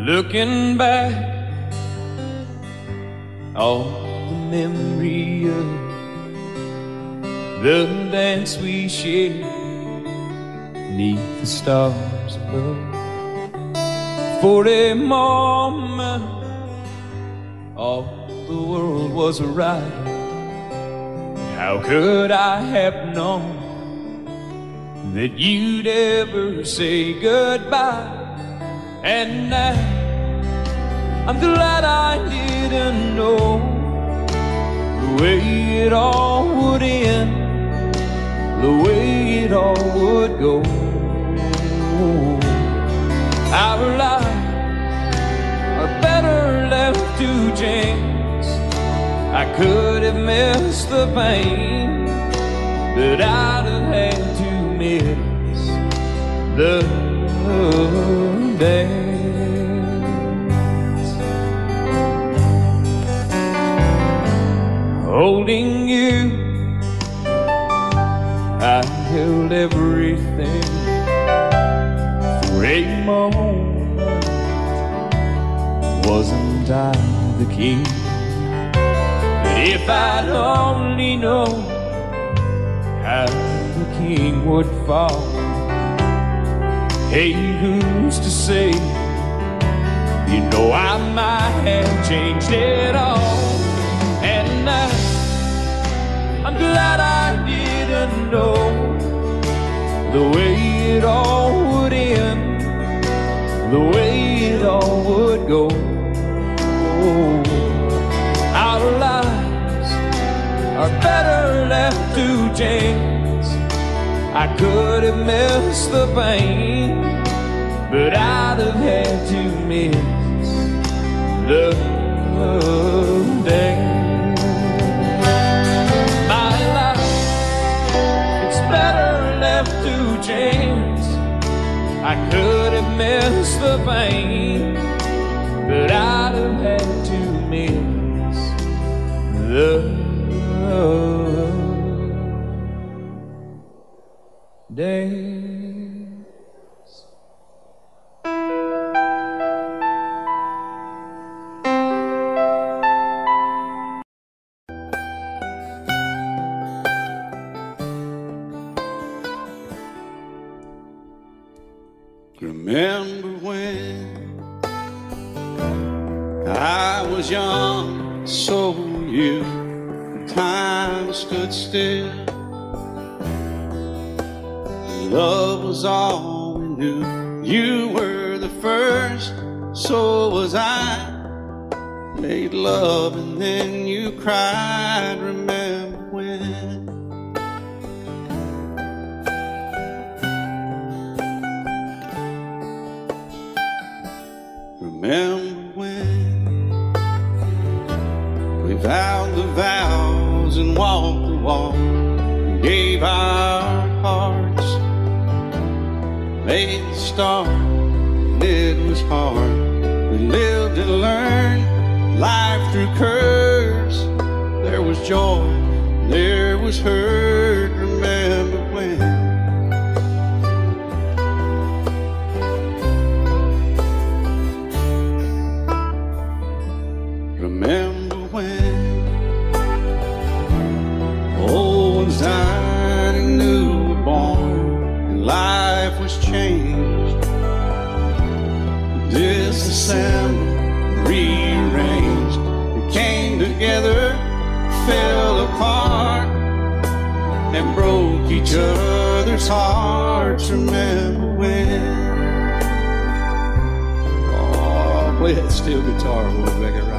Looking back, all the memory of the dance we shared neath the stars above. For a moment, all the world was right. How could I have known that you'd ever say goodbye? And now I'm glad I didn't know the way it all would end, the way it all would go. Our lives are better left to chance. I could have missed the pain, but I'd have had to miss the dance. Holding you, I held everything. For a moment, wasn't I the king? But if I'd only known how the king would fall, hey, who's to say? You know I might have changed it all. And I'm glad I didn't know the way it all would end, the way it all would go. Our lives are better left to chance. I could have missed the pain, but I'd have had to miss the day. My life, it's better left to chance. I could have missed the pain, but I'd have had to miss the days. Remember when I was young, so were you. Time stood still. Love was all we knew. You were the first, so was I. Made love and then you cried. Remember when? Remember when we vowed the vows and walked the walk, and gave our hearts, made the start, and it was hard. We lived and learned life through curves. There was joy, there was hurt. Remember when? Remember when old ones died and new were born, and life was changed, disassembled, rearranged. We came together, fell apart, and broke each other's hearts. Remember when? Oh, play that steel guitar, we'll make it right.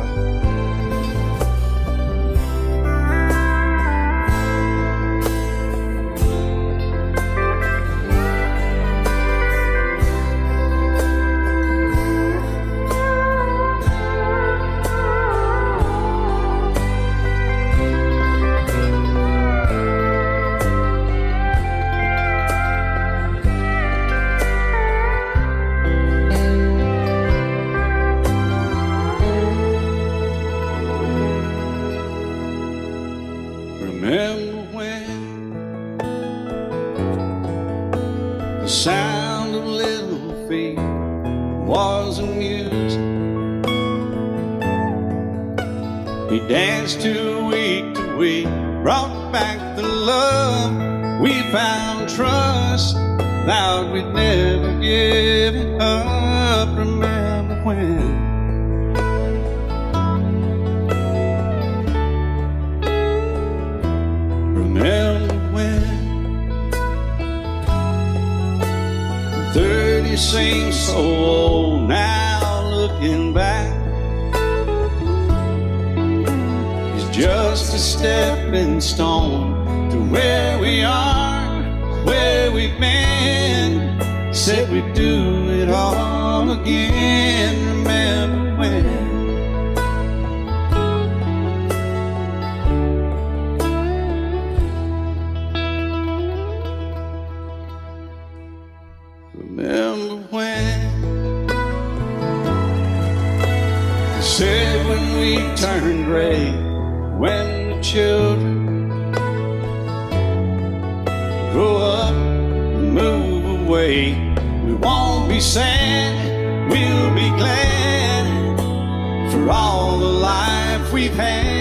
Remember when the sound of little feet was amused, We danced to week, brought back the love. We found trust, vowed we'd never give it up. Remember when? Remember when? 30 seems so old now, looking back. It's just a stepping stone to where we are, where we've been. Said we'd do it all again. Remember when? Remember when? They said when we turned gray, when the children grow up and move away, we won't be sad, we'll be glad for all the life we've had.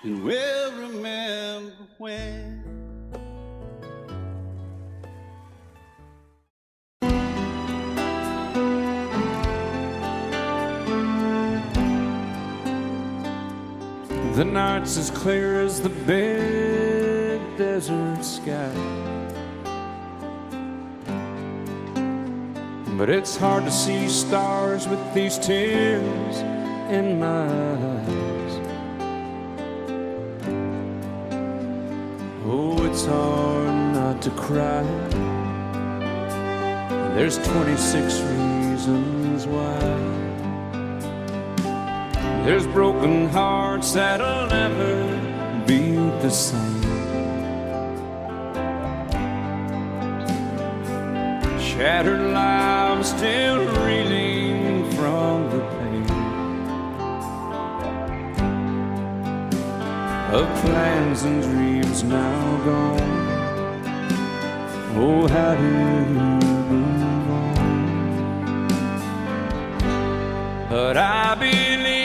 And we'll remember when. The night's as clear as the big desert sky, but it's hard to see stars with these tears in my eyes. Oh, it's hard not to cry. There's 26 reasons why. There's broken hearts that'll never be the same. Shattered lives still reeling from the pain of plans and dreams now gone. Oh, how do you move on? But I believe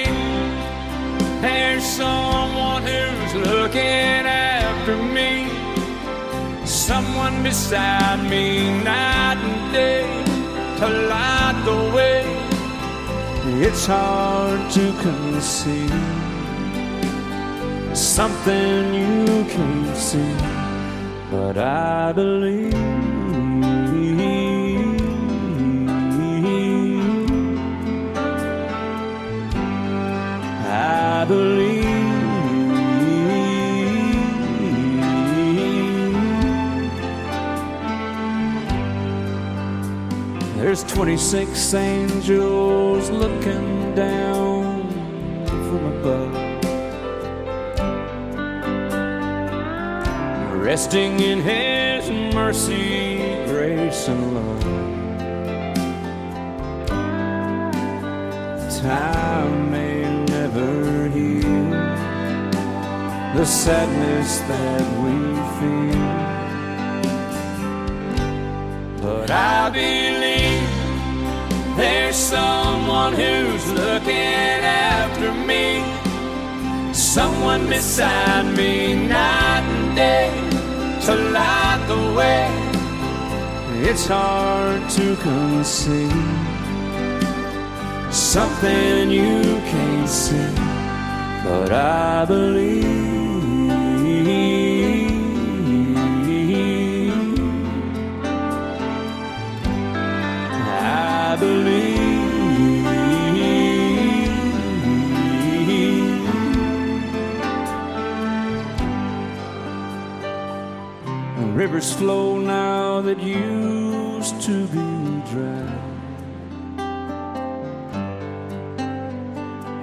there's someone who's looking after me, someone beside me night and day to light the way. It's hard to conceive something you can't see, but I believe. I believe. There's 26 angels looking down from above, resting in His mercy, grace, and love. Time may never heal the sadness that we feel, but I believe there's someone who's looking after me, someone beside me night and day to light the way. It's hard to conceive something you can't see, but I believe. I believe. Rivers flow now that used to be dry,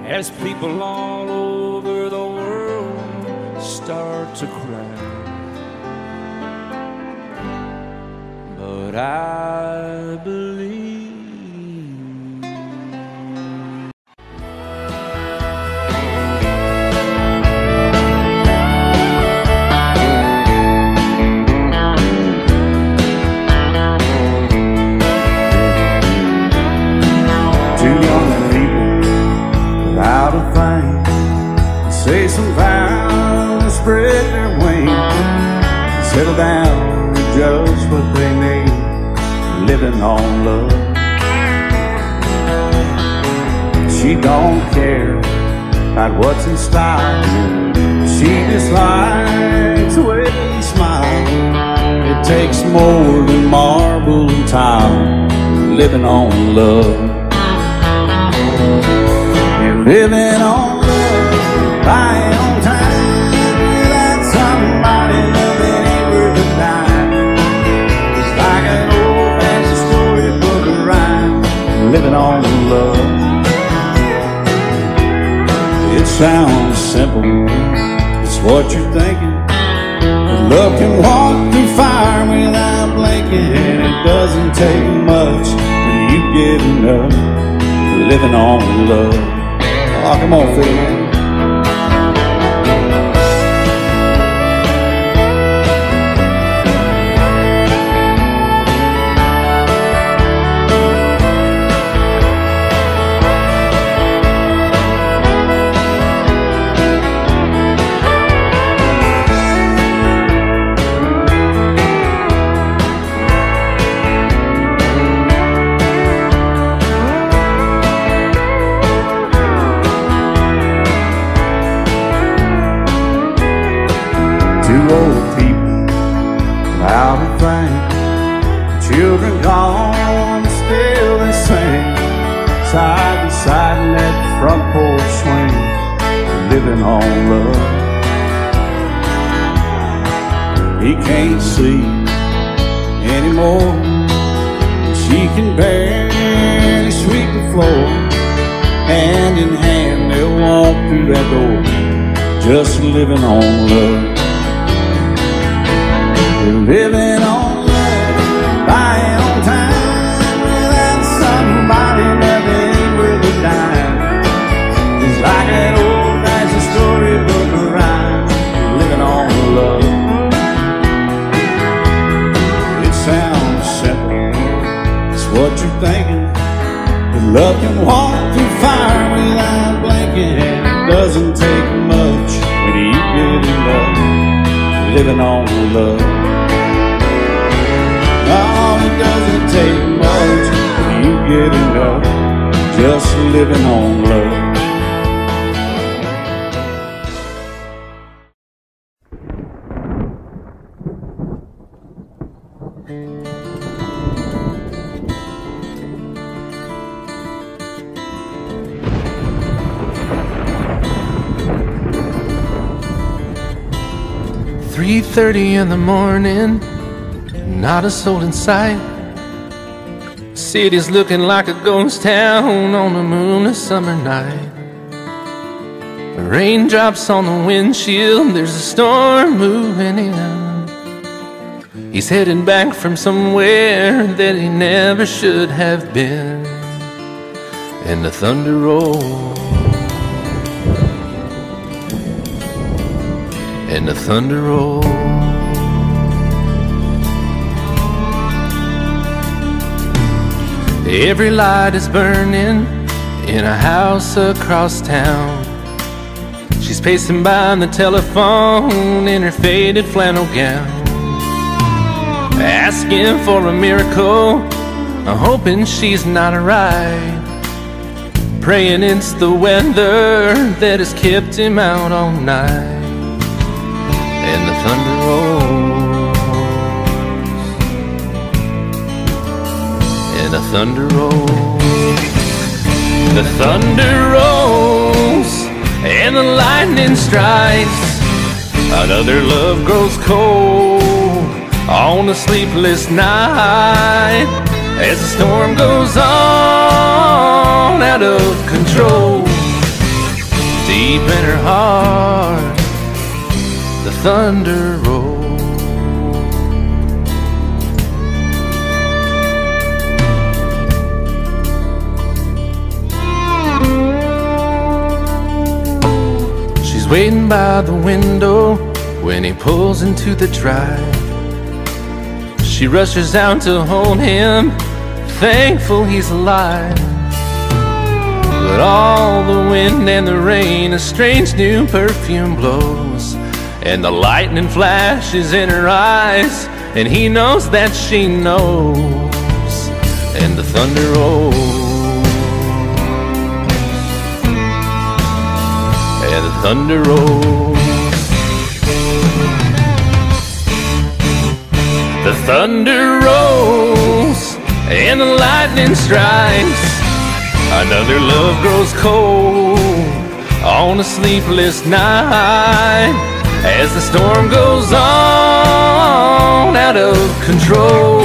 as people all over the world start to cry. But I believe. settle down to just what they need, living on love. She don't care about what's in style, she just likes the way he smiles. It takes more than marble and tile, living on love. You're living on love, buying on time, without somebody loving ain't worth a dime. It's like an old-fashioned storybook of rhyme, living on love. It sounds simple, it's what you're thinking. But love can walk through fire without blinking, and it doesn't take much when you get enough, living on love. Oh, come on, Phil, man. Old people without a thing, children gone, still they sing, side by side in that front porch swing, living on love. He can't see anymore, she can barely sweep the floor. Hand in hand they'll walk through that door, just living on love. Living on love, buying on time, without somebody loving ain't worth a dime. It's like that old-fashioned storybook of rhyme, living on love. It sounds simple, it's what you're thinking. But love can walk through fire without blinking, and it doesn't take much when you get in love, living on love. Oh, it doesn't take much when you get enough, just living on love. "3:30 in the morning, not a soul in sight. City's looking like a ghost town on a moonless summer night. Raindrops on the windshield, there's a storm moving in. He's heading back from somewhere that he never should have been. And the thunder rolls, and the thunder rolls. Every light is burning in a house across town. She's pacing by the telephone in her faded flannel gown, asking for a miracle, hoping she's not alright, praying it's the weather that has kept him out all night. And the thunder rolls, and the thunder rolls. The thunder rolls, and the lightning strikes. Another love grows cold on a sleepless night, as the storm goes on out of control. Deep in her heart, the thunder rolls. She's waiting by the window when he pulls into the drive. She rushes out to hold him, thankful he's alive. But all the wind and the rain, a strange new perfume blows, and the lightning flashes in her eyes, and he knows that she knows, and the thunder rolls, and the thunder rolls. The thunder rolls and the lightning strikes. Another love grows cold on a sleepless night, as the storm goes on out of control.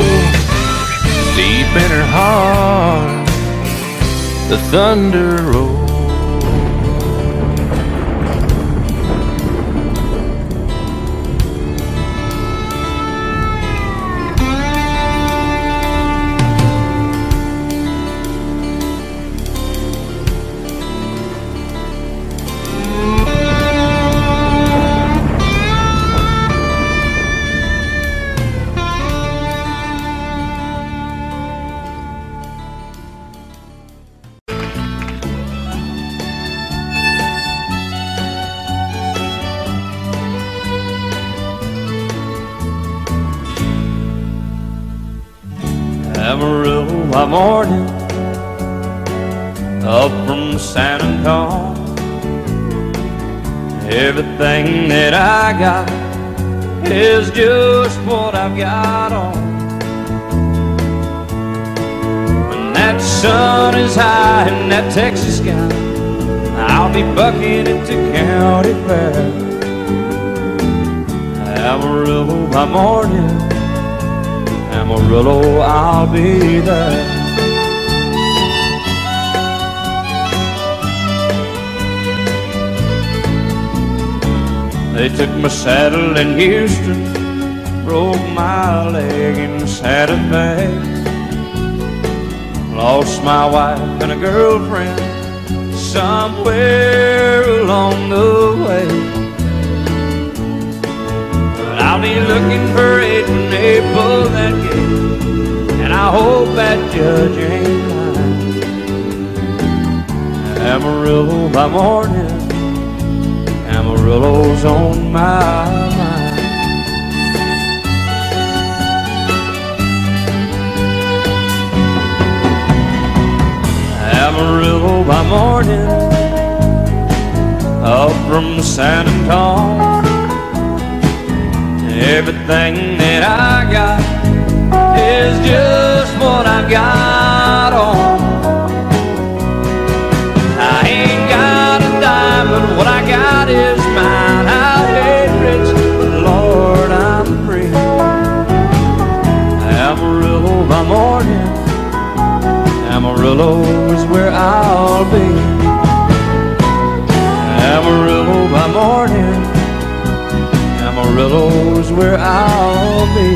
Deep in her heart, the thunder rolls. Amarillo by morning, up from San Antonio. Everything that I got is just what I've got on. When that sun is high in that Texas sky, I'll be bucking into county fair. Amarillo by morning, Amarillo, I'll be there. They took my saddle in Houston, broke my leg in Santa Fe. Lost my wife and a girlfriend somewhere along the way. I'll be looking for it when they pull that gate, and I hope that judge ain't lying. Amarillo by morning, Amarillo's on my mind. Amarillo by morning, up from San Antonio. Everything that I got is just what I've got on. I ain't got a dime, but what I got is mine. I ain't rich, but Lord, I'm free. Amarillo by morning, Amarillo is where I'll be. Amarillo by morning, Amarillo's where I'll be.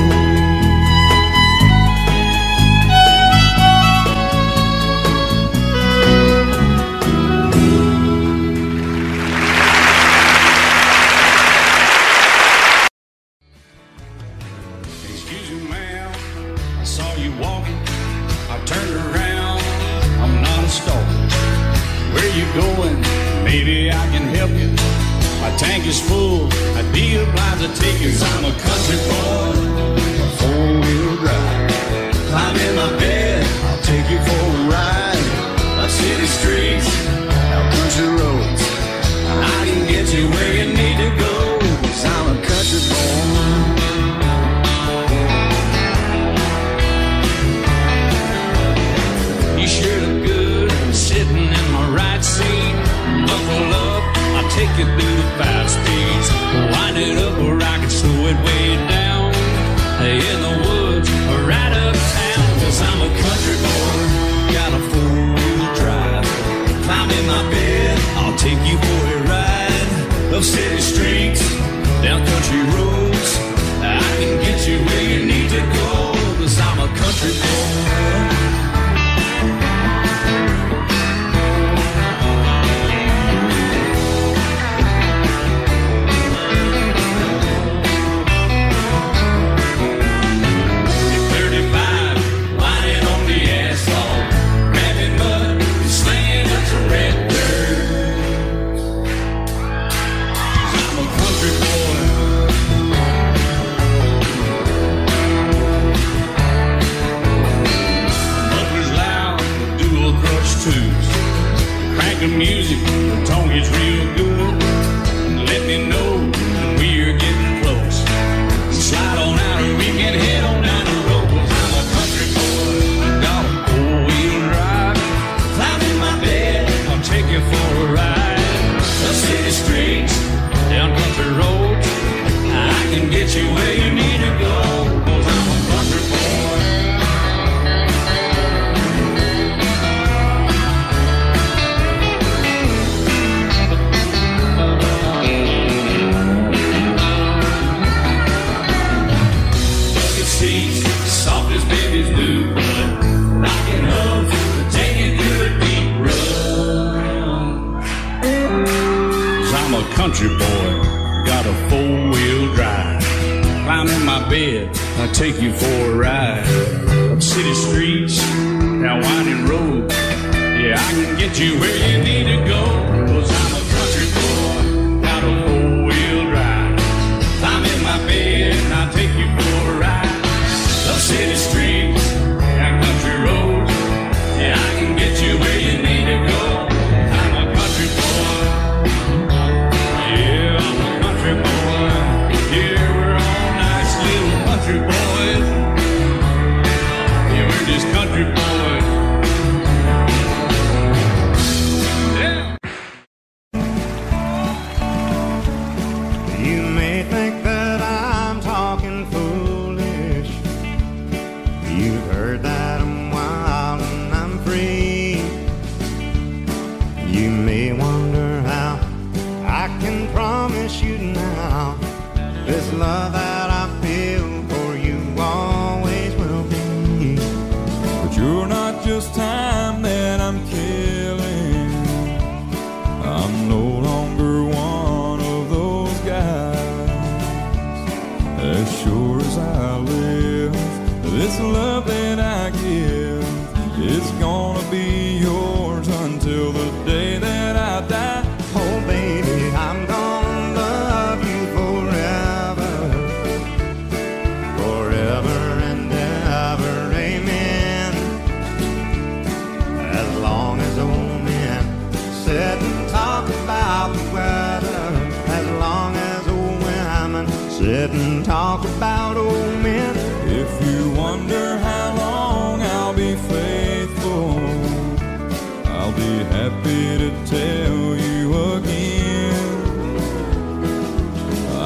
Excuse me, ma'am, I saw you walking. I turned around, I'm not a stalker. Where you going? Maybe I can help you. My tank is full, I'd be obliged to take you. 'Cause I'm a country boy, a four-wheel drive. Climb in my bed, I'll take you for a ride. Up city streets, out country roads, I can get you where you need to go. 'Cause I'm a country boy. You sure look good sitting in my right seat. Buckle up, I'll take you through the 5 speeds. Wind it up where I can slow it way down. music, the tone gets real good. Let me know when we're getting close. Slide on out or we can head on down the road. 'Cause I'm a country boy, got a four-wheel drive. Climb in my bed, I'll take you for a ride. The city streets, down country roads, I can get you where you need to go. 'Cause I'm a country boy. Soft as babies do, but rockin' up to take a good deep run. 'Cause I'm a country boy, got a four-wheel drive. Climb in my bed, I'll take you for a ride. Up city streets, down winding roads, yeah, I can get you where you need to go. 'Cause I'm a country boy, got a four-wheel drive. Climb in my bed, and I'll take you for a ride. Love city streets and country roads, yeah, I can get you where you need to go. I'm a country boy, yeah, I'm a country boy. Yeah, we're all nice little country boys. Yeah, we're just country boys. Yeah. You may think that I'm talking foolish. You've heard that I'm wild and I'm free. You may wonder how I can promise you now this love that I feel for you always will be. But you're not just time that I'm killing. I'm no longer one of those guys. As sure as I live, this love that I give, it's gonna be yours until the day that I die. Oh baby, I'm gonna love you forever, forever and ever, amen. As long as old men sit and talk about the weather, as long as old women sit and talk about old men. If you wonder how long I'll be faithful, I'll be happy to tell you again.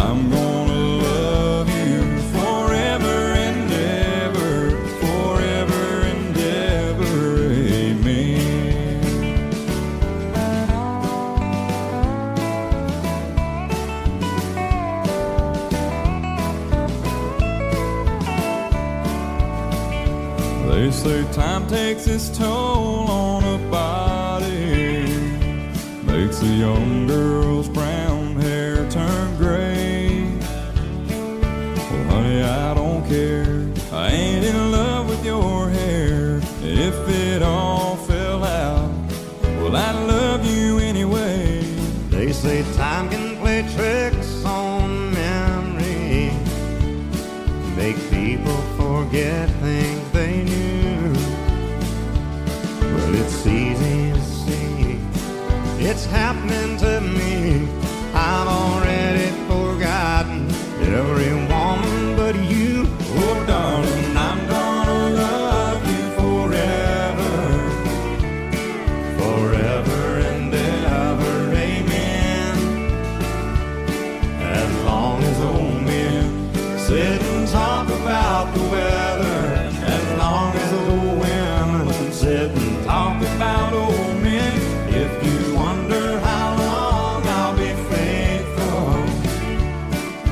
I'm gonna love you forever and ever, forever and ever, amen. They say time takes its toll on a body, makes a young girl's brown hair turn gray. Well, honey, I don't care. I ain't in love with your hair. If it all fell out, well, I love you anyway. They say time can play tricks on memory, make people forget things they knew. Well, it's easy to see, it's happening to me. I've already forgotten every woman but you. Oh darling, I'm gonna love you forever, forever and ever, amen. As long as old men sit and talk about the weather, as long as old women sit and talk about old men. If you wonder how long I'll be faithful,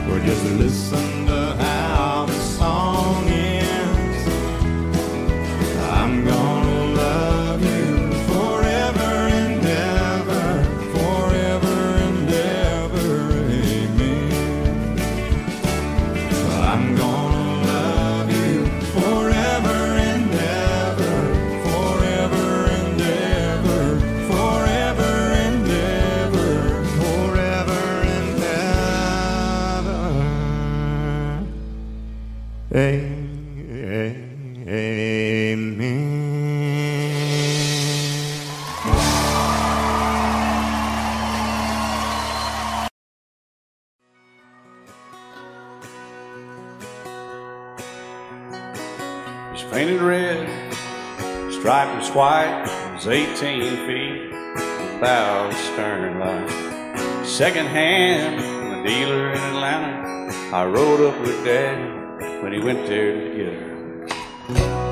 or just listen to how the song ends. I'm gonna love you forever and ever, forever and ever, amen. I'm gonna love you forever and ever, forever and ever, forever and ever, forever and ever, amen. painted red, stripe was white, it was 18 feet, without a stern light. Second hand from a dealer in Atlanta, I rode up with Daddy when he went there to get her.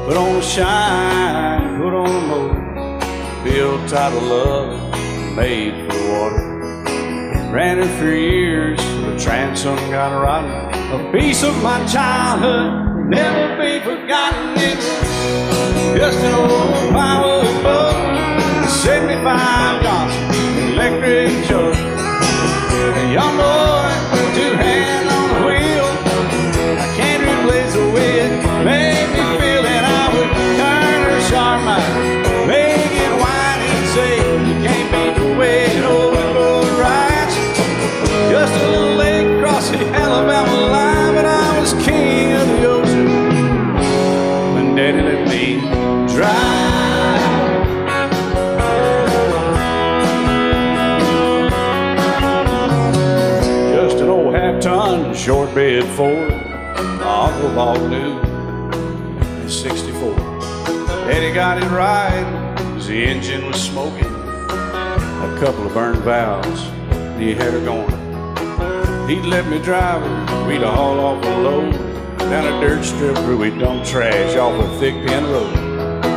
Put on the shine, put on the motor, built out of love, made for the water. Ran her for years, the transom got rotten. A piece of my childhood, never be forgotten. It was just an old power boat, 75 Johnson, electric jug. A young boy, two hands on the wheel. I can't replace the way it made me feel that I would turn her sharp, my leg it wide and say, you can't beat the way an old road rides. Just a little lake across the Alabama line, but I was king of the ocean when Daddy let me drive. Just an old half-ton short bed Ford my uncle bought new in '64. Daddy got it right because the engine was smoking, a couple of burned valves, and he had her going. He'd let me drive her, we'd haul off a load down a dirt strip where we'd dump trash off a thick pin road.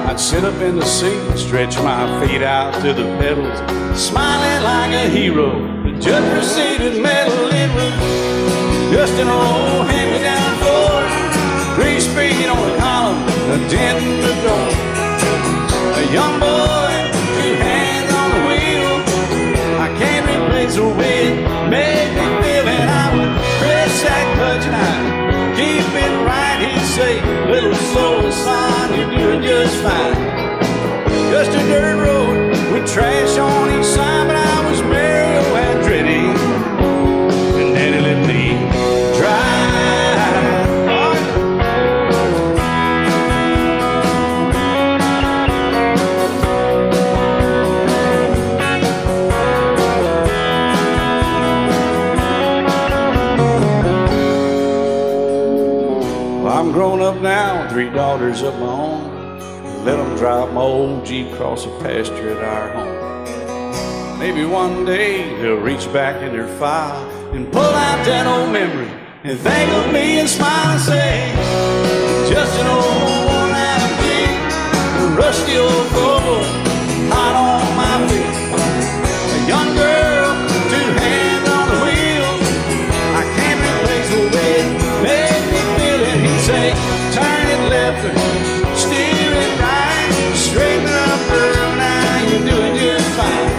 I'd sit up in the seat and stretch my feet out to the pedals, smiling like a hero. The judge proceeded metal, it was just an old hand-me-down Ford, 3-speed on the column, a dent in the door. A young boy, two hands on the wheel, I can't replace the way it made me feel. And I would press that clutch and I'd keep it right. He'd say, little slow, son, you're doing just fine. Just a dirt road with trash on each side, but I was Mario Andretti, and Daddy let me drive. I'm grown up now, 3 daughters of my own. Let them drive my old Jeep across the pasture at our home. Maybe one day they'll reach back in their file and pull out that old memory and think of me and smile and say, just an old worn-out Jeep, a rusty old Volvo, hot on my feet. A young girl, 2 hands on the wheel, I can't replace the way it made me feel. And he'd say, turn it left or steer it right, straighten up girl, now you're doing just fine.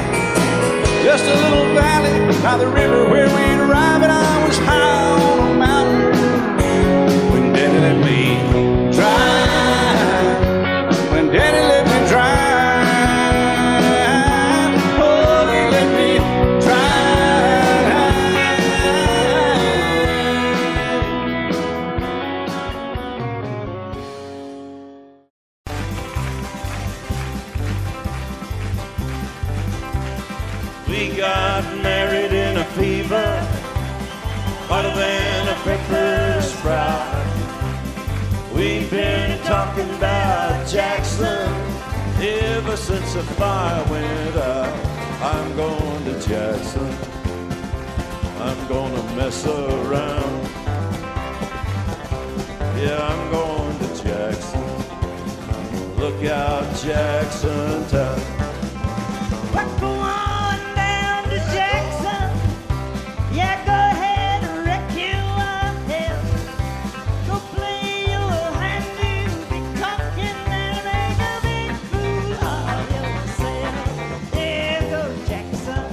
Just a little valley by the river where we'd arrive, and I was high on a mountain when Daddy let me drive. When Daddy let me drive, oh, he let me drive. We got married in a fever, hotter than a pepper sprout. We've been talking about Jackson ever since the fire went out. I'm going to Jackson, I'm gonna mess around. Yeah, I'm going to Jackson, look out Jackson town. What go on down to Jackson? Yeah, go ahead and wreck you a hell. Go play your hand, you be talking and make a big fool of yourself. Yeah, go Jackson,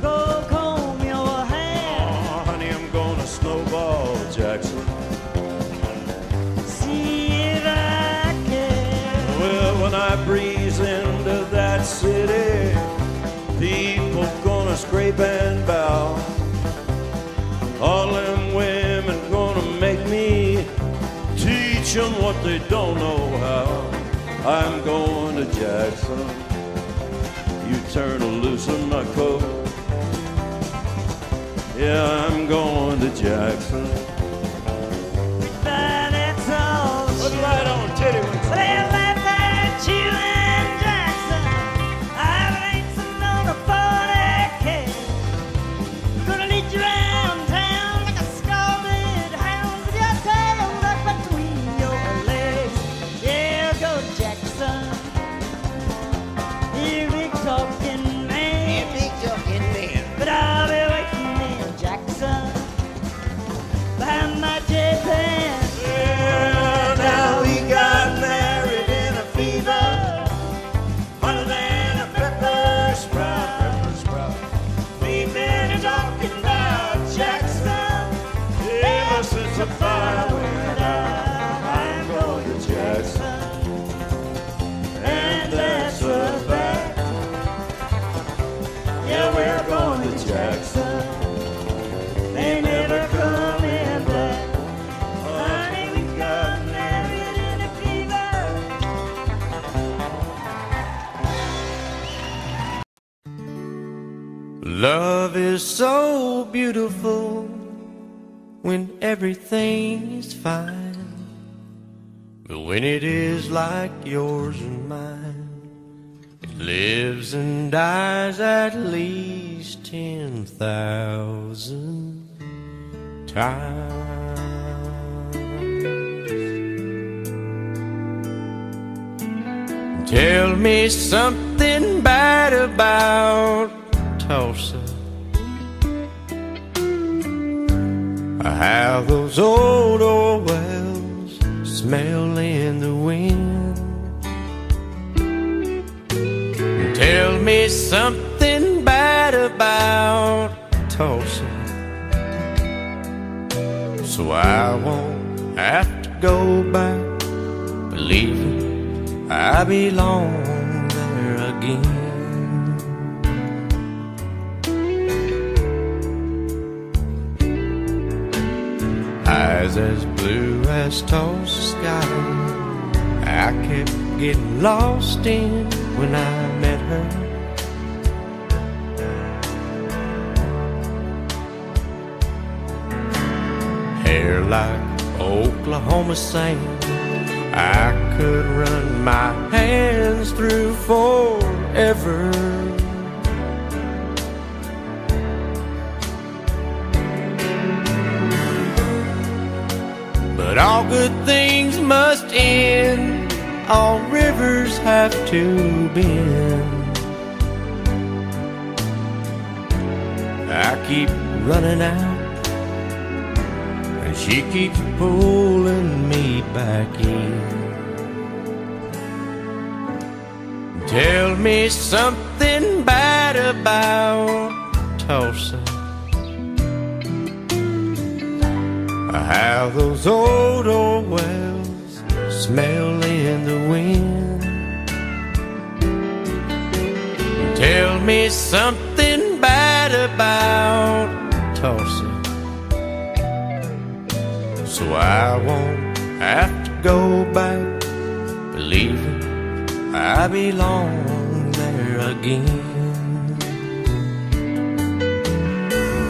go comb your hair. Oh, honey, I'm gonna snowball Jackson. See if I can. Well, when I breeze into that city, people gonna scrape and bow. All them women gonna make me teach them what they don't know how. I'm going to Jackson, you turn loose in my coat. Yeah, I'm going to Jackson. But that's all she the fire went out, I'm going to Jackson, and that's a fact. Yeah, we're going to Jackson. They never come in black. Honey, we got married in a fever. Love is so beautiful when everything is fine, but when it is like yours and mine, it lives and dies at least 10,000 times. Tell me something bad about Tulsa, how those old wells smell in the wind. Tell me something bad about Tulsa, so I won't have to go back believing I belong there again. Eyes as blue as Tulsa sky, I kept getting lost in when I met her. Hair like Oklahoma sand, I could run my hands through forever. But all good things must end, all rivers have to bend. I keep running out, and she keeps pulling me back in. Tell me something bad about Tulsa, how those old wells smell in the wind. Tell me something bad about Tulsa, so I won't have to go back believing I belong there again.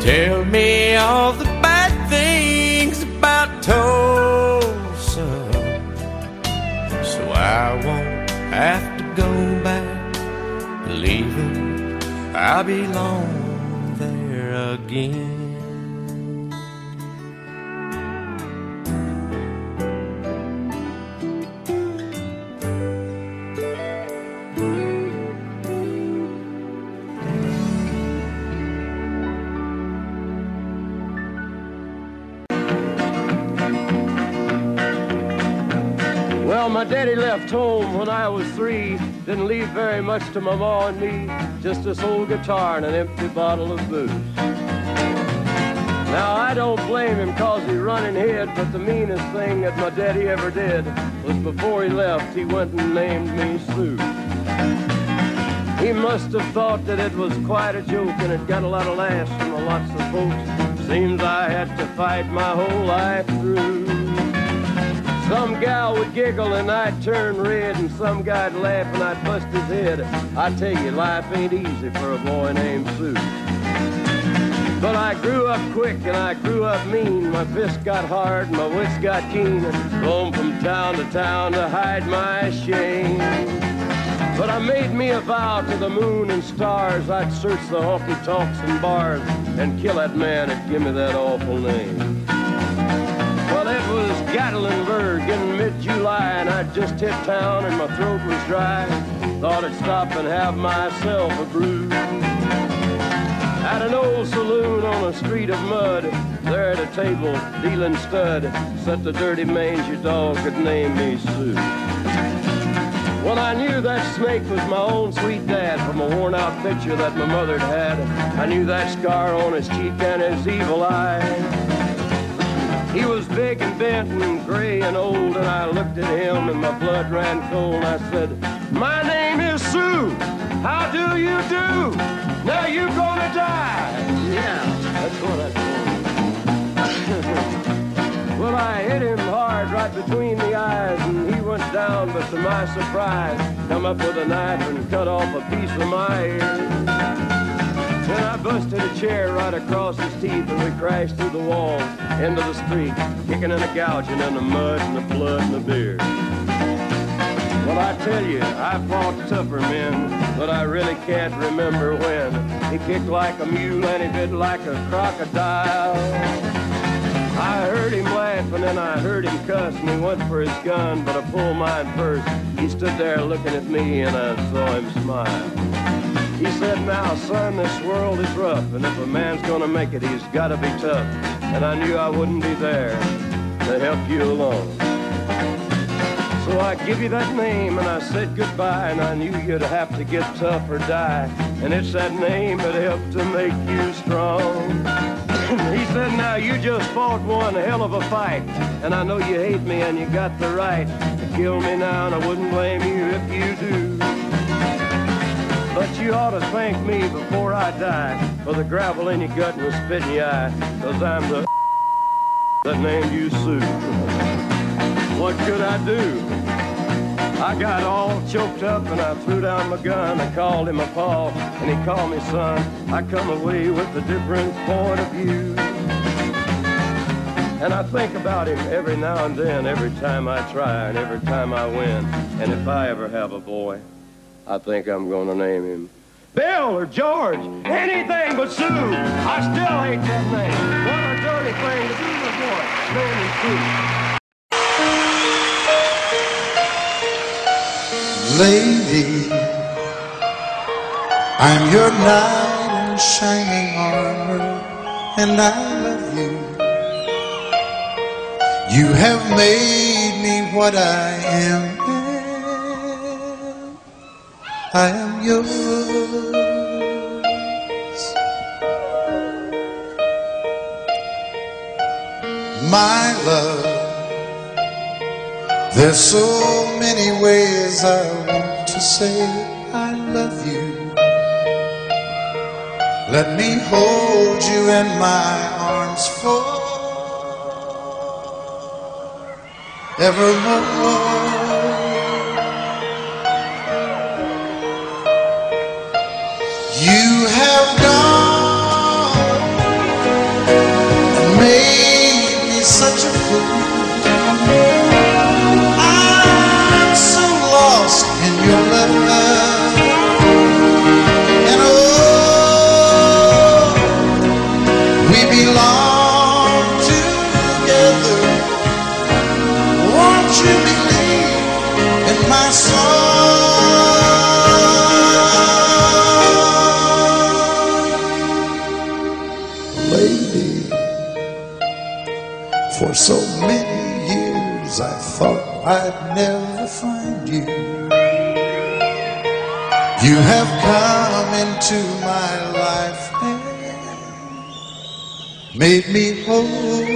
Tell me all the bad things about Tulsa, so I won't have to go back believing I belong there again. Well, my daddy left home when I was 3. Didn't leave very much to my ma and me, just this old guitar and an empty bottle of booze. Now, I don't blame him 'cause he run and hid, but the meanest thing that my daddy ever did was before he left, he went and named me Sue. He must have thought that it was quite a joke, and it got a lot of laughs from lots of folks. Seems I had to fight my whole life through. Some gal would giggle and I'd turn red, and some guy'd laugh and I'd bust his head. I tell you, life ain't easy for a boy named Sue. But I grew up quick and I grew up mean. My fists got hard and my wits got keen. Roamed from town to town to hide my shame. But I made me a vow to the moon and stars, I'd search the honky-tonks and bars and kill that man that give me that awful name. Well, it was Gatlinburg in mid-July, and I'd just hit town and my throat was dry. Thought I'd stop and have myself a brew. At an old saloon on a street of mud, there at a table, dealing stud, sat the dirty mangy dog that named me Sue. Well, I knew that snake was my own sweet dad from a worn-out picture that my mother'd had. I knew that scar on his cheek and his evil eye. He was big bent and gray and old, and I looked at him and my blood ran cold. And I said, my name is Sue. How do you do? Now you gonna die. Yeah, that's what I told him. Well, I hit him hard right between the eyes, and he went down, but to my surprise, come up with a knife and cut off a piece of my ear. Then I busted a chair right across his teeth, and we crashed through the walls into the street, kicking and a gouging in the mud and the blood and the beer. Well, I tell you, I fought tougher men, but I really can't remember when. He kicked like a mule and he bit like a crocodile. I heard him laugh and then I heard him cuss, and he went for his gun, but I pulled mine first. He stood there looking at me and I saw him smile. He said, now, son, this world is rough, and if a man's gonna make it, he's gotta be tough. And I knew I wouldn't be there to help you along. So I give you that name, and I said goodbye, and I knew you'd have to get tough or die. And it's that name that helped to make you strong. He said, now, you just fought one hell of a fight, and I know you hate me, and you got the right to kill me now, and I wouldn't blame you if you do. But you ought to thank me before I die for the gravel in your gut and the spit in your eye, 'cause I'm the that named you Sue. What could I do? I got all choked up and I threw down my gun. I called him a pa and he called me son. I come away with a different point of view. And I think about him every now and then, every time I try and every time I win. And if I ever have a boy, I think I'm gonna name him Bill or George, anything but Sue. I still hate that name. What a dirty thing to do to a boy. Name him Sue. Lady, I'm your knight in shining armor, and I love you. You have made me what I am. I am yours. My love, there's so many ways I want to say I love you. Let me hold you in my arms forevermore. You have gone and made me such a fool. I'm so lost in your love, and oh, we belong together. Won't you believe in my song? For so many years I thought I'd never find you. You have come into my life and made me whole.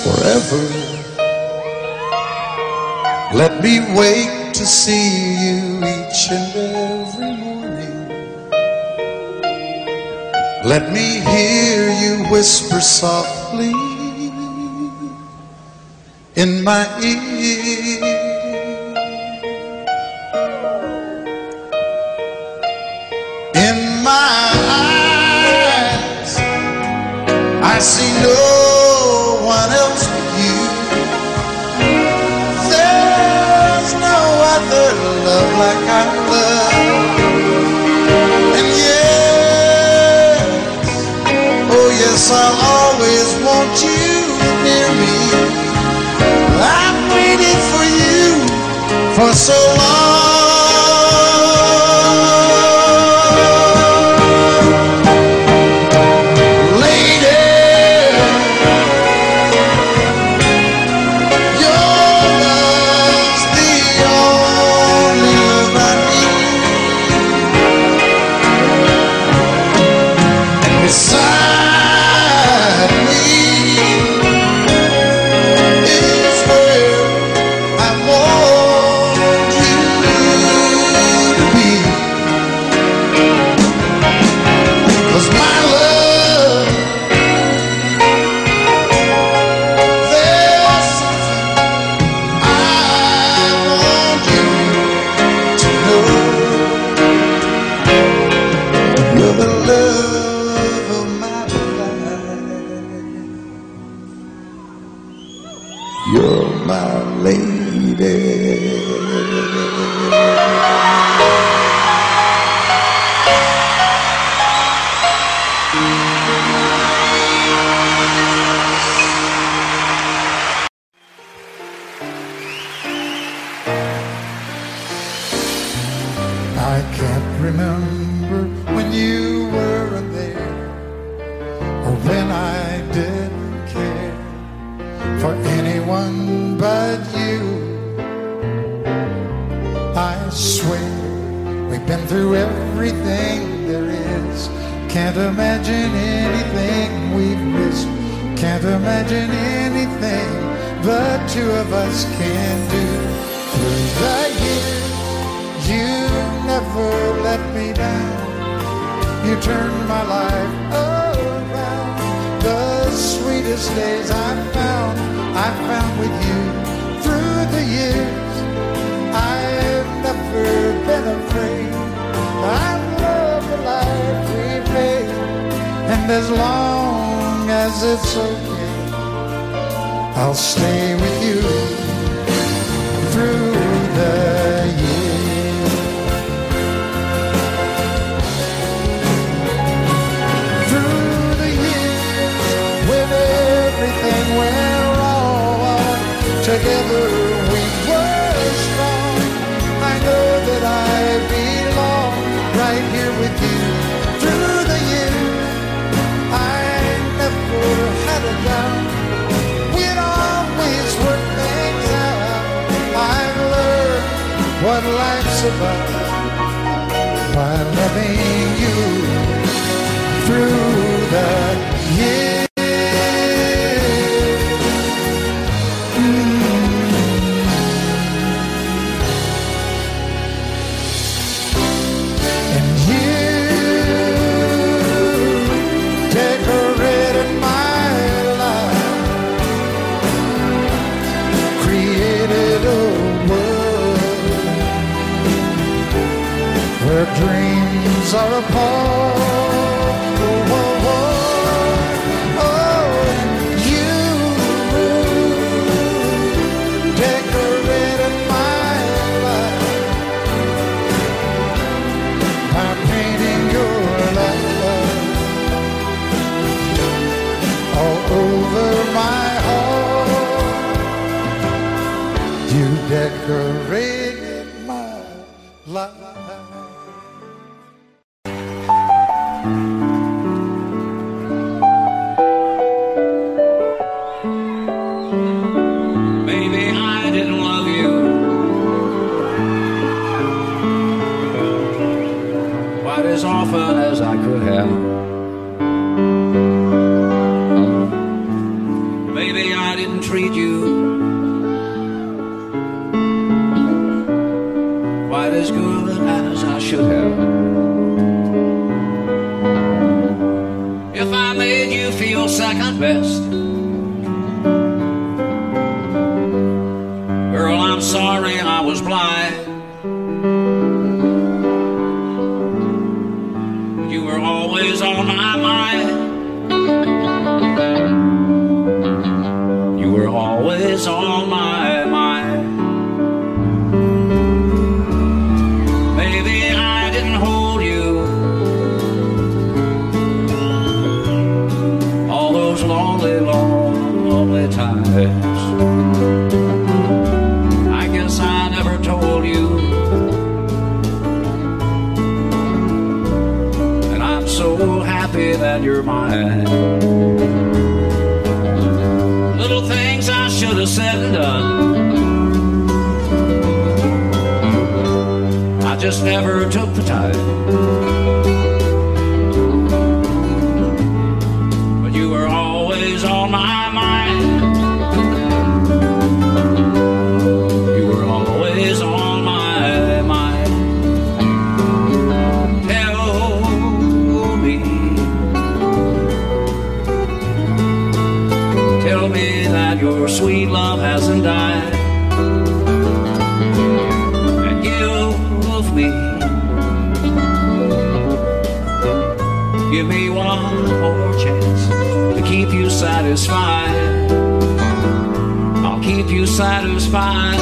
Forever, let me wake to see you each and every morning. Let me hear you whisper softly in my ear. In my eyes, I see no one else but you. There's no other love like I love. And yes, I'll always want you near me. I've waited for you for so long. Lady, your love's the only love I need. remember when you weren't there, or when I didn't care for anyone but you. I swear we've been through everything there is. Can't imagine anything we've missed. Can't imagine anything the two of us can do. Through the years, you never let me down. You turned my life around. The sweetest days I found with you. Through the years, I've never been afraid. I love the life we've made, and as long as it's okay, I'll stay with you through the years. Through the years, when everything went wrong, together we were strong. I know that I belong right here with you. Through the years, I never had a doubt. We'd always work things out. I've learned what life's about by loving you through the years. Dreams are apart. Oh, oh, oh. Oh, you decorated my life by painting your love all over my heart. You decorated my life. As often as I could have. Maybe I didn't treat you quite as good as I should have. If I made you feel second best, girl, I'm sorry I was blind. Always on my mind. You were always on my mind. Maybe I didn't hold you all those lonely, lonely times. I guess I never told you. So happy that you're mine. Little things I should have said and done, I just never took the time. But you were always on my mind. You were always on my mind. Tell me that your sweet love hasn't died, and give me one more chance to keep you satisfied. I'll keep you satisfied.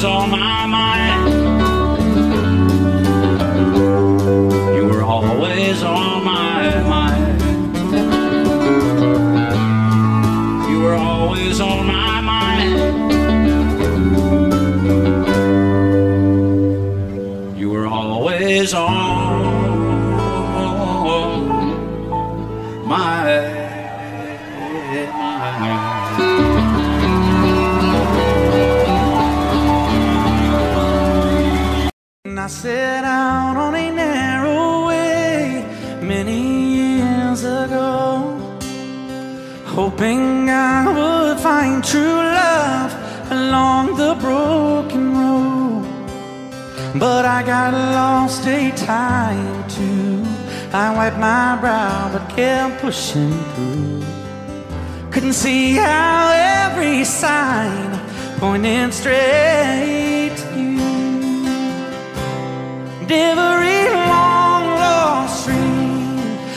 always on my mind. You were always on my mind. You were always on my mind. You were always on my mind. I set out on a narrow way many years ago, hoping I would find true love along the broken road. But I got lost a time or two. I wiped my brow but kept pushing through. Couldn't see how every sign pointed straight to you. Every long lost stream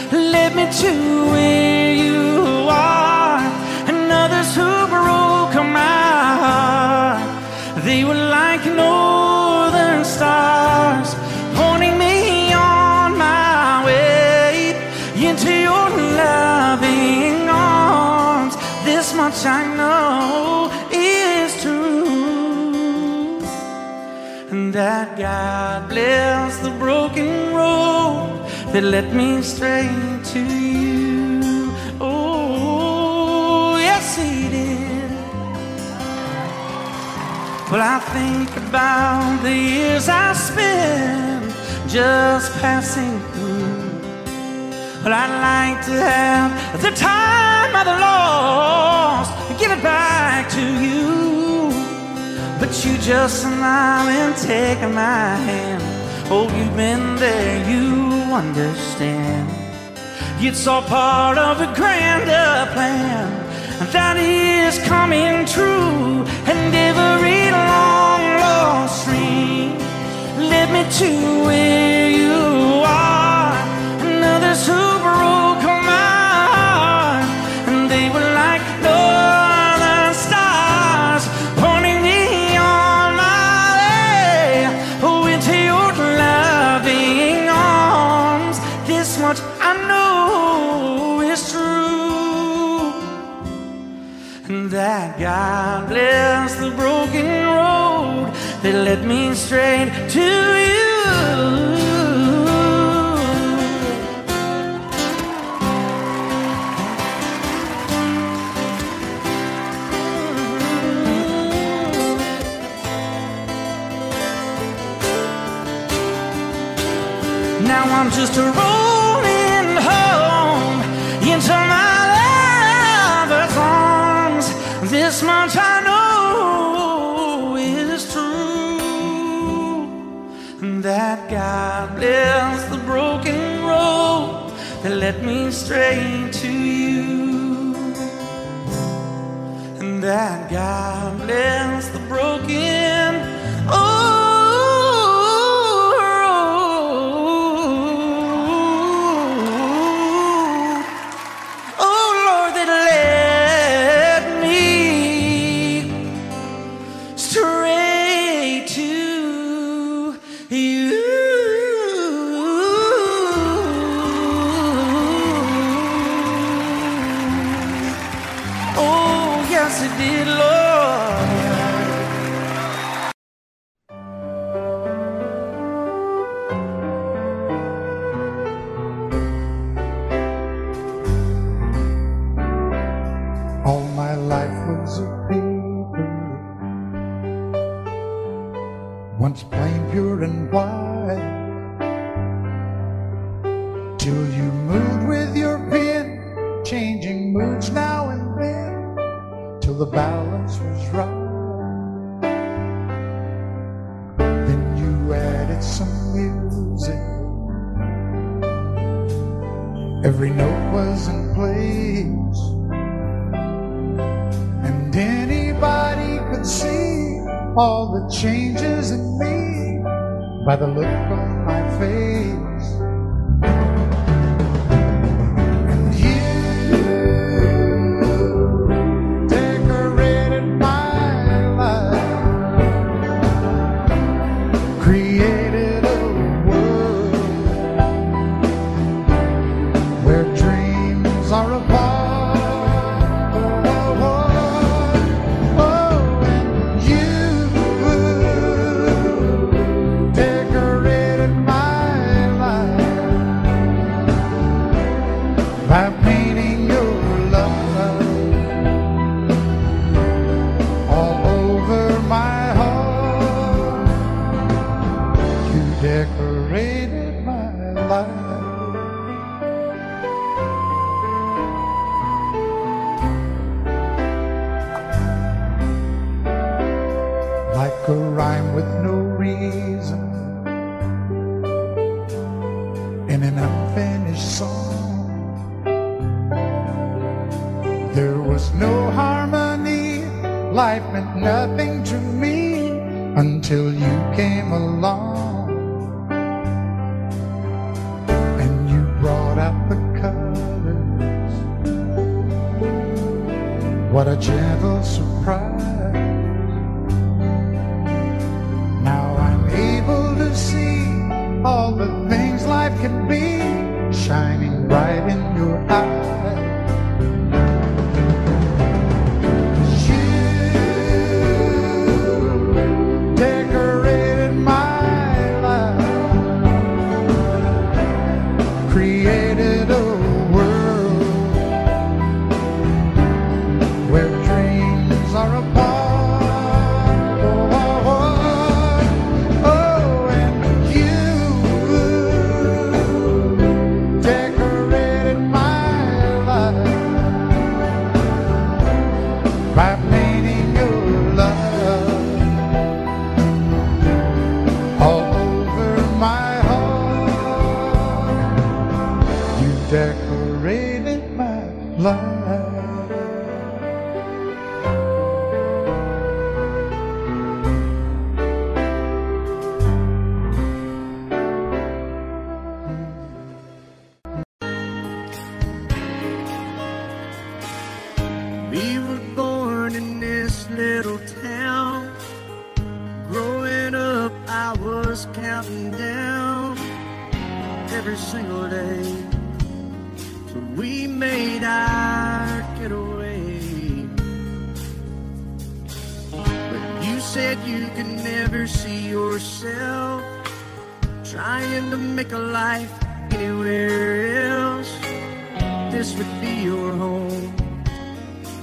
led me to where you are, and others who broke my heart, they were like northern stars, pointing me on my way into your loving arms. This much I know is true, that God bless the broken road that led me straight to you. Oh, yes, He did. Well, I think about the years I spent just passing through. Well, I'd like to have the time I've lost, give it back to you. But you just smile and take my hand. Oh, you've been there, you understand. It's all part of a grander plan that is coming true. And every long lost stream led me to where you are, and others who broke my heart, and they were like northern stars, pointing me on my way, oh, into your loving arms. This much I know is true, and that God bless the broken road that led me straight to you. Now I'm just rolling home into my lover's arms. This much I know is true, that God bless the broken road that led me straight to you, and that God bless the broken once plain, pure and white, till you moved with your pen, changing moods now and then, till the balance was right. Then you added some music, every note was in place, and anybody could see all the changes in me by the look on my face. And you decorated my life decorated my life. Like a rhyme with no reason in an unfinished song. There was no harmony, life meant nothing to me until you came along and you brought out the colors. What a gentle surprise. Now I'm able to see all the things life can be, shining bright in your eyes. Decorated my life. We were born in this little town. Growing up, I was counting down every single day. We made our getaway, but you said you could never see yourself trying to make a life anywhere else. This would be your home,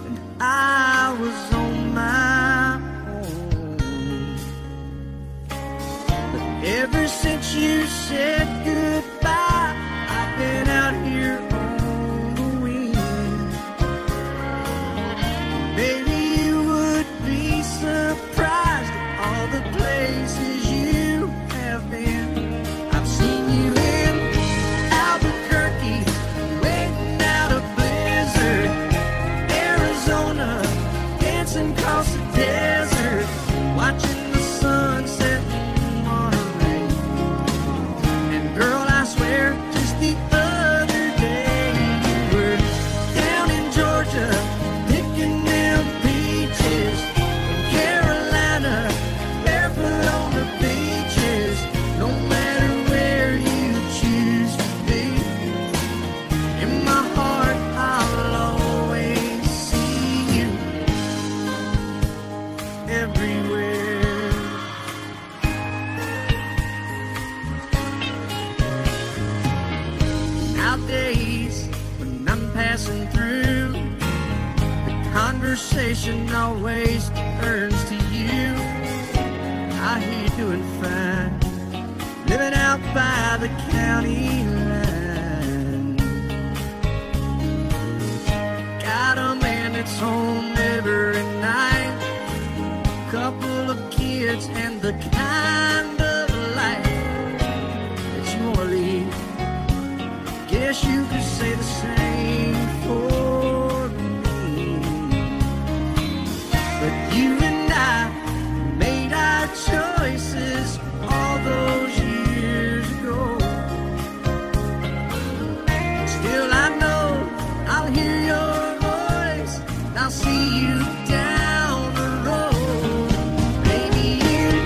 and I was on my own. But ever since you said goodbye, I've been out here surprised at all the places you have been. I've seen you in Albuquerque, waiting out a blizzard, Arizona, dancing across the desert, watching the sunset in Monterey. And girl, I swear, just the other day you were down in Georgia, picking them peaches. Barefoot on the beaches, no matter where you choose to be. In my heart, I'll always see you everywhere. Nowadays, when I'm passing through, the conversation always turns to you. I hear you doing fine, living out by the county line. Got a man that's home every night, couple of kids, and the kind of life that you want to lead. Guess you could say the same for me. But you and I made our choices all those years ago. Still I know I'll hear your voice, and I'll see you down the road. Baby, in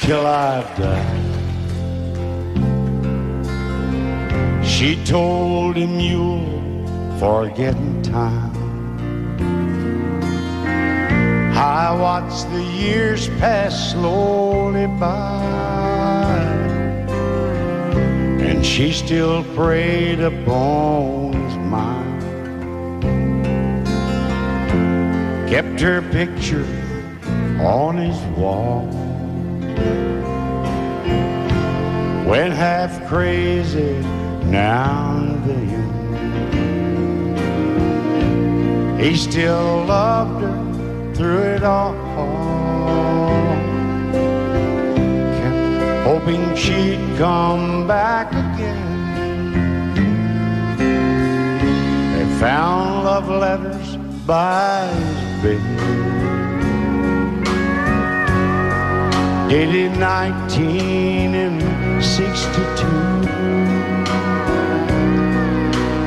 till I die. She told him you'll forget in time. I watched the years pass slowly by, and she still preyed upon his mind. Kept her picture on his wall. Went half crazy now and then. He still loved her through it all. Kept hoping she'd come back again. They found love letters by his bed, dated 1962.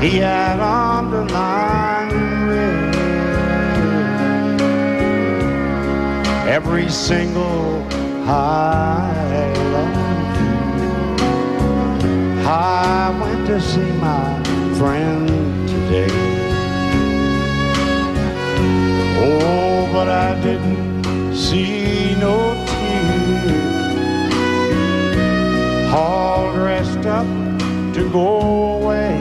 He had underlined red every single I love you. I went to see my friend today. Oh, but I didn't see no tears. All dressed up to go away.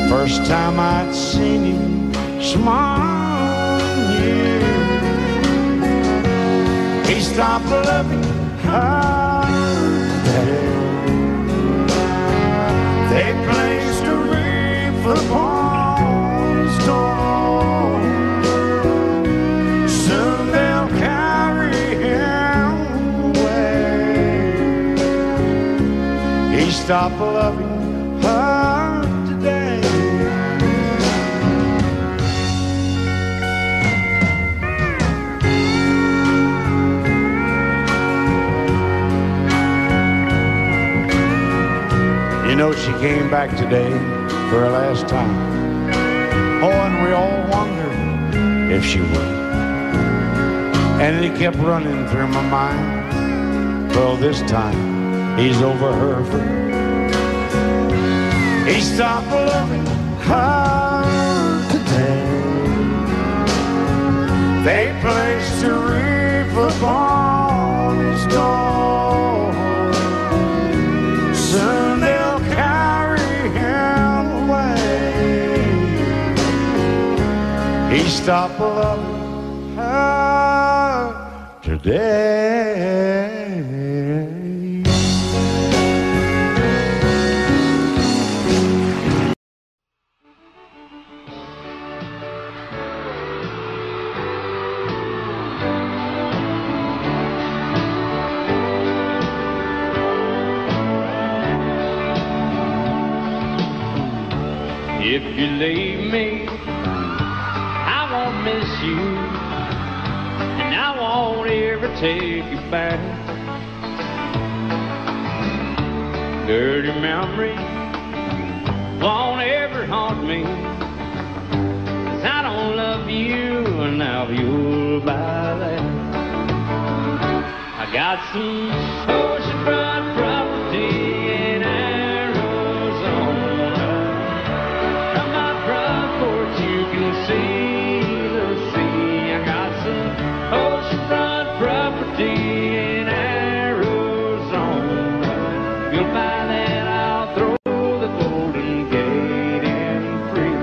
First time I'd seen him smile in years. He stopped loving her today. They placed a wreath upon his door. Soon they'll carry him away. He stopped loving her today. You know, she came back today for her last time. Oh, and we all wondered if she would. And it kept running through my mind. Well, this time he's over her for good. He stopped loving her today. They placed a wreath upon his door. Soon they'll carry him away. He stopped loving her today. If you leave me, I won't miss you, and I won't ever take you back. Dirty memory won't ever haunt me, 'cause I don't love you, and now you'll buy that. I got some oceanfront property in Arizona. From my front porch you can see the sea. I got some oceanfront property in Arizona. If you'll buy that, I'll throw the Golden Gate in free.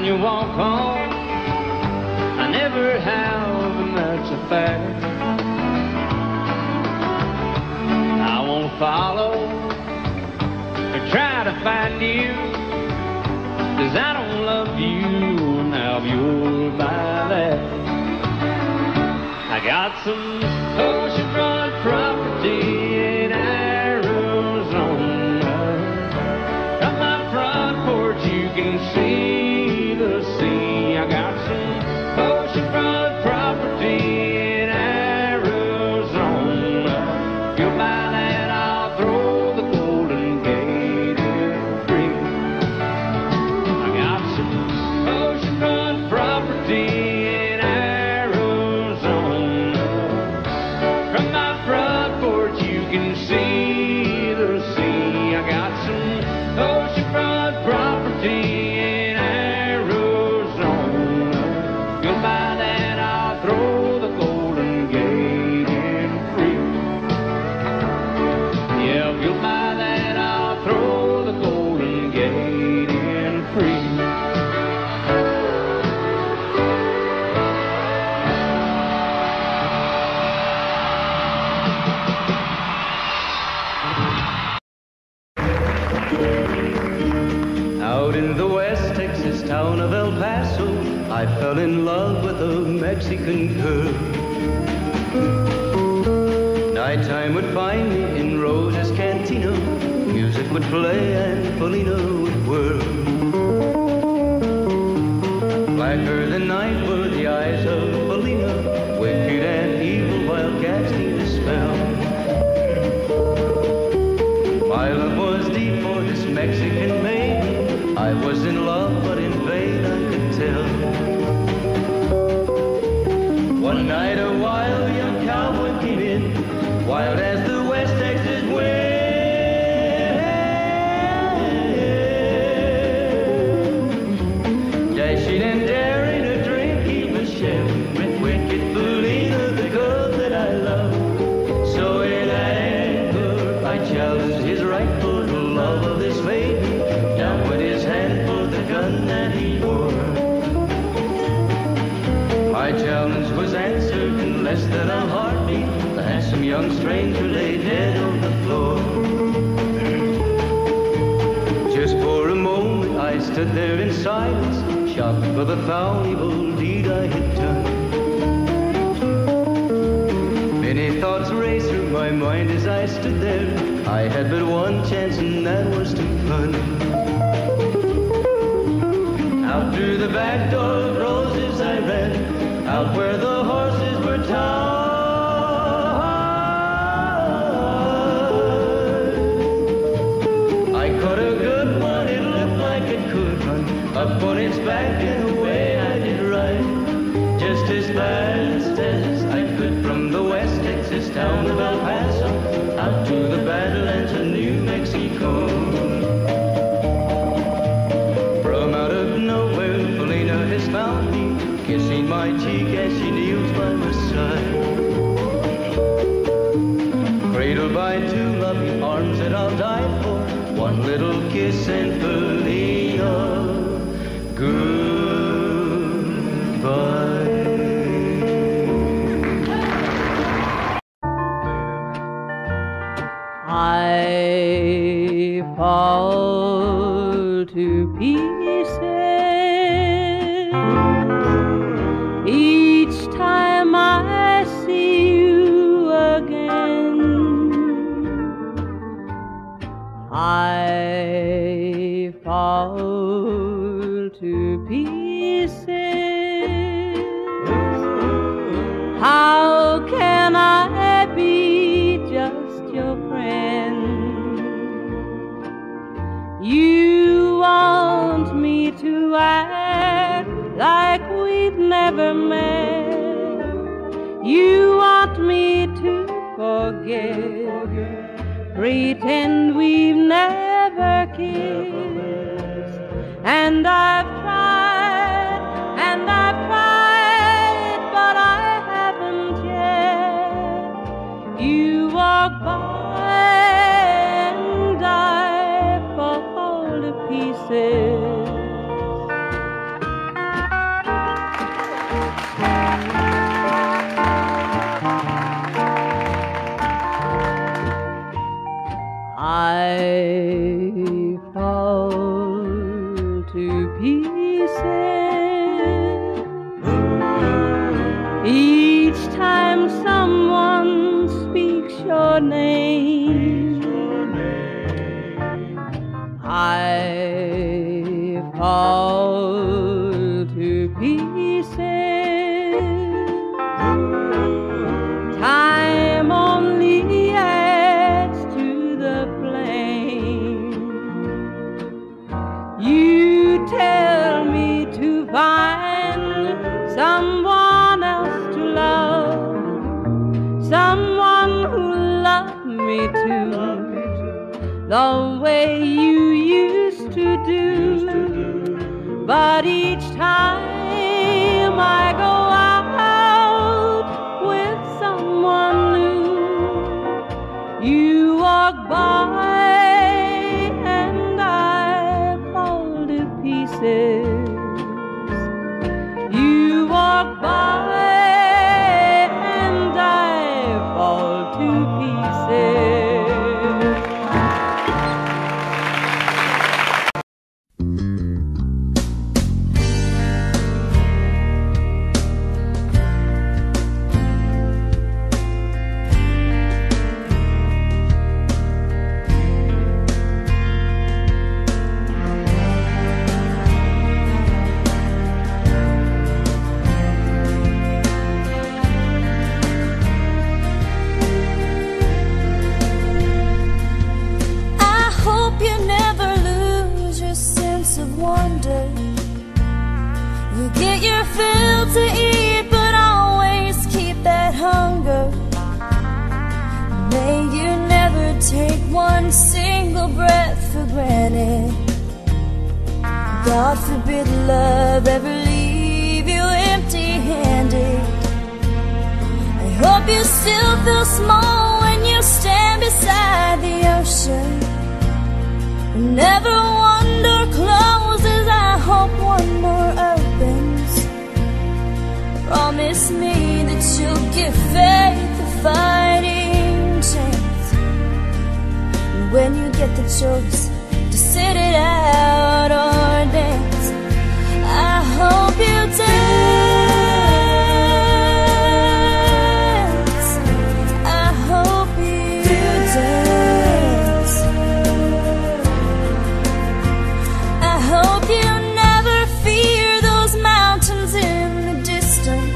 You walk on, I never have, and that's a fact. I won't follow or try to find you, 'cause I don't love you, now you'll buy that. I got some oceanfront property in Arizona. From my front porch you can see the sea. I got some oceanfront property in Arizona. If you'll buy that, I'll throw the Golden Gate in free. I got some oceanfront property in Arizona. From my front porch you can see the sea. I got some oceanfront property in Arizona. If you'll buy that, I'll throw the Golden Gate in free. Yeah, if you'll buy that, I'll throw the Golden Gate in free. Out in the West Texas town of El Paso, I fell in love with a Mexican girl. Nighttime would find me in Rose's Cantina. Music would play and Felina would whirl. Blacker than night were the eyes of Felina, wicked and evil wildcats need a spell. My love was deep for this Mexican maiden. I was in love, but in vain I could tell. One night a wild young cowboy came in, wild as the West Texas wind. Dashing and daring, a drink he was sharing with wicked Felina, the girl that I love. So in anger I challenged his right for the love of this maiden. Down went his hand for the gun that he wore. My challenge was answered in less than a heartbeat. The handsome young stranger lay dead on the floor. Just for a moment I stood there in silence, shocked for the foul evil deed I had done. Many thoughts raced through my mind as I stood there. I had but one chance and that was to run. Out through the back door of Roses I ran, out where the horses were tied. I caught a good one, it looked like it could run, up on its back and away I did ride. Just as fast as I could from the West Texas town of El Paso, out to the Badlands of New Mexico. From out of nowhere, Felina has found me, kissing my cheek as she kneels by my side. Cradled by two loving arms that I'll die for, one little kiss and Felina, goodbye. I fall to pieces each time I see you again. I fall to pieces. How can I be just your friend? You want me to act like we've never met. You want me to forget, pretend we've never kissed. And I've tried, but I haven't yet. You walk by and I fall to pieces. I fall to pieces someone else to love, someone who loved me too, the way you used to do. But each time I go out with someone new, you walk by and I fall to pieces. You walk by and I fall to pieces. Get your fill to eat, but always keep that hunger. May you never take one single breath for granted. God forbid love ever leave you empty-handed. I hope you still feel small when you stand beside the ocean. Never one door closes, I hope one more opens. Promise me that you'll give faith a fighting chance. And when you get the choice to sit it out or dance, I hope you dance. I hope you dance. I hope you never fear those mountains in the distance.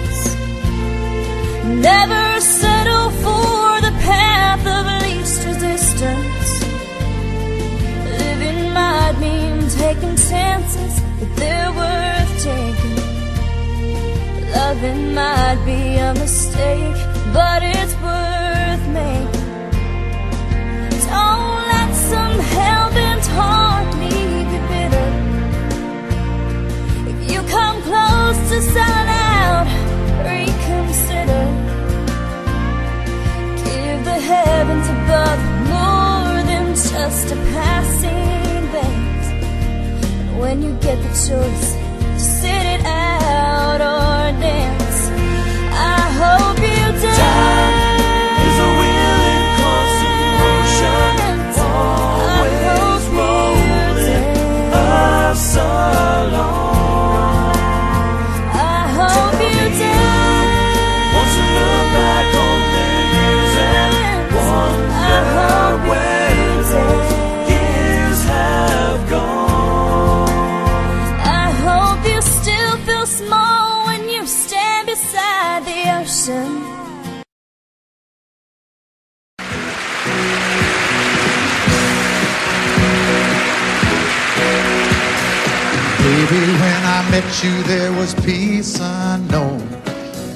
Never settle for the path of least resistance. Living might mean taking chances, but they're worth taking. Loving might be a mistake, but it's worth making. Don't let some hell-bent heart leave you bitter. If you come close to selling out, reconsider. Give the heavens above more than just a passing glance. And when you get the choice to sit it out or dance, I hope you dance. Time is a willing constant motion, always rolling us along. I hope you dance. Once you look back on memories and wonder where those years have gone. I hope you still feel small when you stand beside the ocean. Baby, when I met you, there was peace unknown.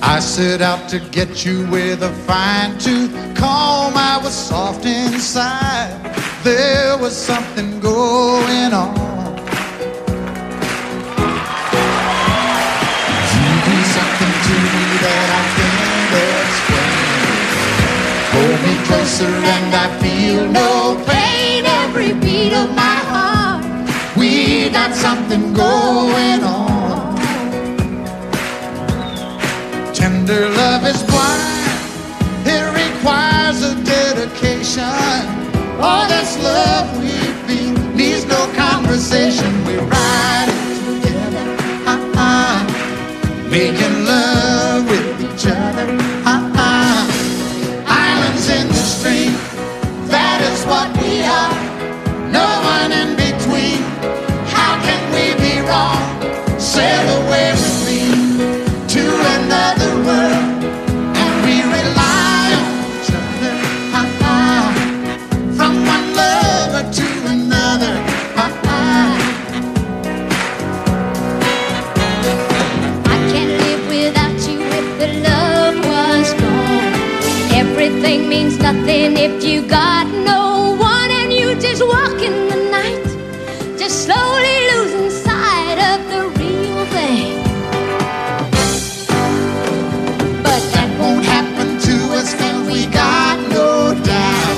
I set out to get you with a fine-tooth comb. I was soft inside. There was something going on. You do something to me that I can't explain. Hold me closer and I feel no pain. Every beat of my heart, we got something going on. Tender love is blind. It requires a dedication. All this love we feel needs no conversation. We ride it together, making love with each other. Islands in the stream, that is what we are. No one in between. How can we be wrong? Sail away with me to another world, and we rely on each other. From one lover to another. I can't live with means nothing if you got no one and you just walk in the night, just slowly losing sight of the real thing. But that won't happen to us 'cause we got no doubt.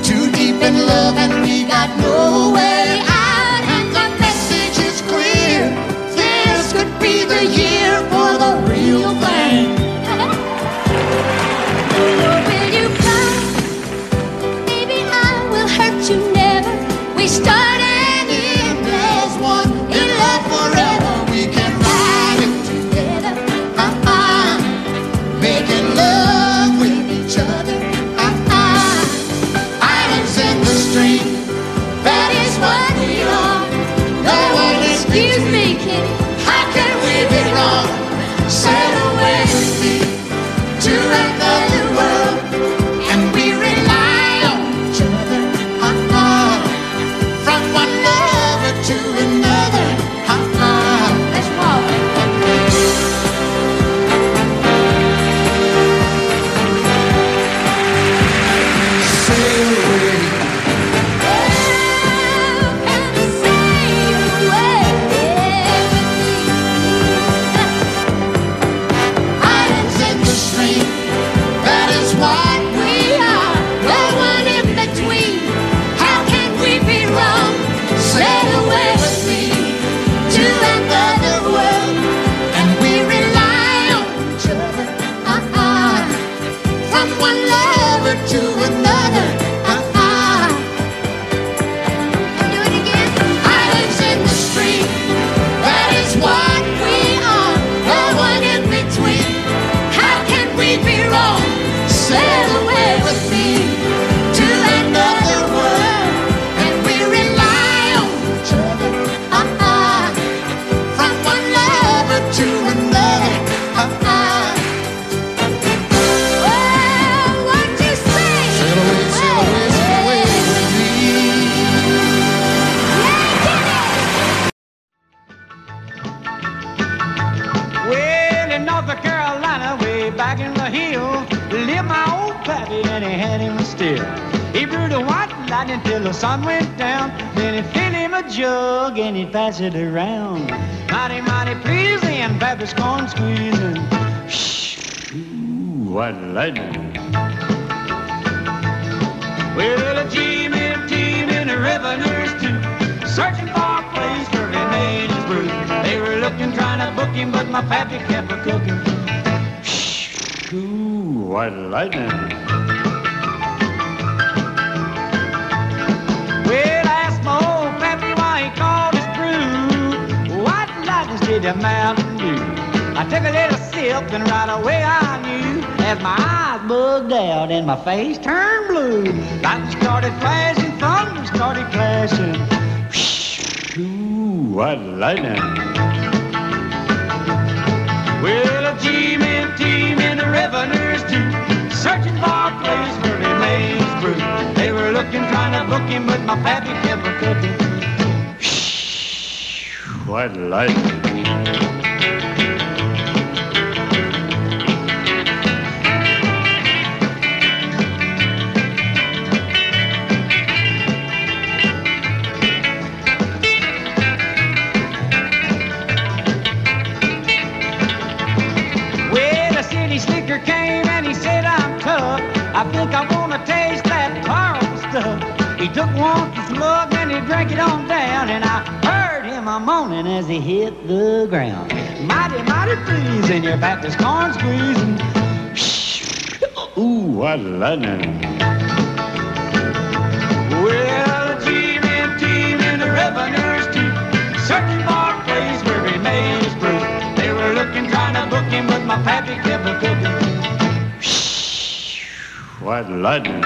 Too deep in love and we got no way out. And the message is clear. This could be the year for the real thing. Will you cry? Baby, I will hurt you never. We start and end as one. In love forever, we can ride it together. Making love with each other. Islands in the stream, that is what we are. No one excuse me, kitty. How can we be wrong? Sail away with me to another world, and we rely on each other. From one lover to another. Let's walk. Sail away. Islands in the stream, that is what we are. No one in between. How can we be wrong? Sail away with me to another world, and we rely on each other. From one lover to another. Do it again. Islands in the stream, that is what we are. No one in between. How can we be wrong? Sail away with me to another world, and we rely on each other. From one lover to another. Well, what you say? Sail away, sail away, sail away with me. Well, in North Carolina, way back in the hills, lived my old pappy and he had him a still. He brewed a white lightning till the sun went down. Then he filled him a jug and he'd pass it around. Mighty, mighty pleasing, pappy's corn squeezing. Ooh, white lightning. Well, a team in the river nurse too, searching for a place where he made his brew. They were looking, trying to book him, but my pappy kept a cooking. Ooh, white lightning. Well, I asked my old pappy why he called his brew white lightning instead of Mountain Dew. I took a little sip and right away I knew, as my eyes bugged out and my face turned blue. Lightning started flashing, thunder started clashing. Ooh, white lightning. Well, a team in the river nurse too, searching for a place where he made his brew. They were looking, trying to book him, but my pappy kept a cooking. White lightning. Slicker came and he said, I'm tough. I think I want to taste that powerful stuff. He took one slug and he drank it on down, and I heard him a moaning as he hit the ground. Mighty, mighty pleasing, your Baptist corn squeezing. Ooh, what lightning. Well, a team in the river nurse too, searching for a place where he made his brew. They were looking, trying to book him, but my pappy kept a cooking. White lightning.